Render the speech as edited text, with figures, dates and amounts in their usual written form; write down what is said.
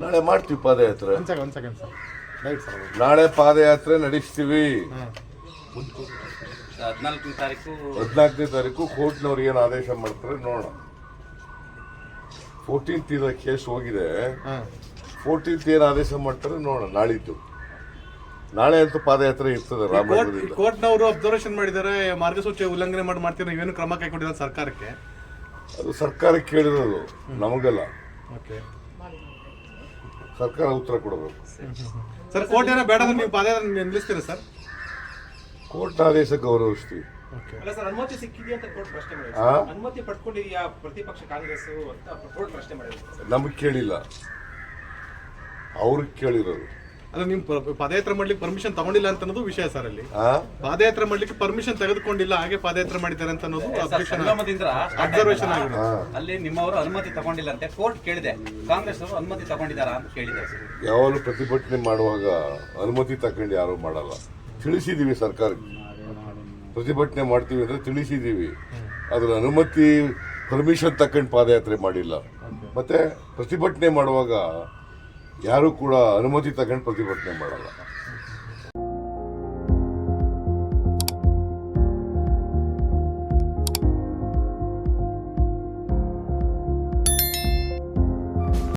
ನಾಳೆ ಮಾಡ್ತೀವಿ ಪಾದಯಾತ್ರೆ. ಒಂದ್ ಸೆಕೆಂಡ್ ಸರ್, ರೈಟ್ ಸರ್. ನಾಳೆ ಪಾದಯಾತ್ರೆ ನಡೆಸ್ತೀವಿ. 14ನೇ ತಾರೀಕು ಕೋರ್ಟ್ನವ್ರು ಏನು ಆದೇಶ ಮಾಡ್ತಾರೆ ನೋಡೋಣ. 14th ಕೇಸ್ ಹೋಗಿದೆ. 14th ಏನು ಆದೇಶ ಮಾಡ್ತಾರೆ ನೋಡೋಣ. ನಾಳೆ ಅಂತೂ ಪಾದಯಾತ್ರೆ ಇರ್ತದೆ. ರಾಮನಗರದಿಂದ ಕೋರ್ಟ್ನವರು ಅಬ್ಸರ್ವೇಷನ್ ಮಾಡಿದ್ದಾರೆ, ಮಾರ್ಗಸೂಚಿ ಉಲ್ಲಂಘನೆ ಮಾಡ್ತೀವಿ, ನೀವೇನು ಕ್ರಮ ಕೈಗೊಂಡಿಲ್ಲ ಸರ್ಕಾರಕ್ಕೆ? ಅದು ಸರ್ಕಾರಕ್ಕೆ ಕೇಳಿರೋದು, ನಮಗಲ್ಲ. ಸರ್ಕಾರ ಉತ್ತರ ಕೊಡಬೇಕು ಸರ್. ಕೋರ್ಟ್ ಏನೋ ಬೇಡ ಅಂದ್ರೆ ನೀವು ಪಾದಯಾತ್ರೆ ನಿಲ್ಲಿಸ್ತೀರಾ ಸರ್? ಕೋರ್ಟ್ ಆದೇಶ ಗೌರವಿಸ್ತೀವಿ. ಅಲ್ಲ ಸರ್, ಅನುಮತಿ ಸಿಕ್ಕಿದೆಯಾ ಅಂತ ಕೋರ್ಟ್ ಪ್ರಶ್ನೆ ಮಾಡಿದೆ. ಅನುಮತಿ ಪಡ್ಕೊಂಡಿದೆಯಾ ಪ್ರತಿಪಕ್ಷ ಕಾಂಗ್ರೆಸ್ ಅಂತ ಕೋರ್ಟ್ ಪ್ರಶ್ನೆ ಮಾಡಿದೆ. ನಮಗೆ ಕೇಳಿಲ್ಲ, ಅವ್ರಿಗೆ ಕೇಳಿರೋದು. ಅಲ್ಲ, ನೀವು ಪಾದಯಾತ್ರೆ ಮಾಡ್ಲಿಕ್ಕೆ ಪರ್ಮಿಷನ್ ತಗೊಂಡಿಲ್ಲ ಅಂತ ಅನ್ನೋದು ವಿಷಯ ಸರ್. ಅಲ್ಲಿ ಪಾದಯಾತ್ರೆ ಮಾಡ್ಲಿಕ್ಕೆ ಪರ್ಮಿಷನ್ ತೆಗೆದುಕೊಂಡಿಲ್ಲ, ಹಾಗೆ ಪಾದಯಾತ್ರೆ ಮಾಡಿದ್ದಾರೆ ಅಂತ ಅನ್ನೋದು ಅಬ್ಸರ್ವೇಷನ್ ಆಗಿದೆ. ಅಲ್ಲಿ ನಿಮ್ಮವರು ಅನುಮತಿ ತಗೊಂಡಿಲ್ಲ ಅಂತ ಕೋರ್ಟ್ ಕೇಳಿದೆ, ಕಾಂಗ್ರೆಸ್ ಅವರು ಅನುಮತಿ ತಗೊಂಡಿದ್ದಾರಾ ಅಂತ ಕೇಳಿದ್ದಾರೆ ಸರ್. ಯಾವಾಗಲೂ ಪ್ರತಿಭಟನೆ ಮಾಡುವಾಗ ಅನುಮತಿ ತಗೊಂಡು ಯಾರು ಮಾಡಲ್ಲ. ತಿಳಿಸಿದೀವಿ ಸರ್ಕಾರಕ್ಕೆ, ಪ್ರತಿಭಟನೆ ಮಾಡ್ತೀವಿ ಅಂದ್ರೆ ತಿಳಿಸಿದೀವಿ. ಅದ್ರ ಅನುಮತಿ ಪರ್ಮಿಷನ್ ತಗೊಂಡು ಪಾದಯಾತ್ರೆ ಮಾಡಿಲ್ಲ. ಮತ್ತೆ ಪ್ರತಿಭಟನೆ ಮಾಡುವಾಗ ಯಾರು ಕೂಡ ಅನುಮತಿ ತಗೊಂಡು ಪ್ರತಿಭಟನೆ ಮಾಡಲ್ಲ.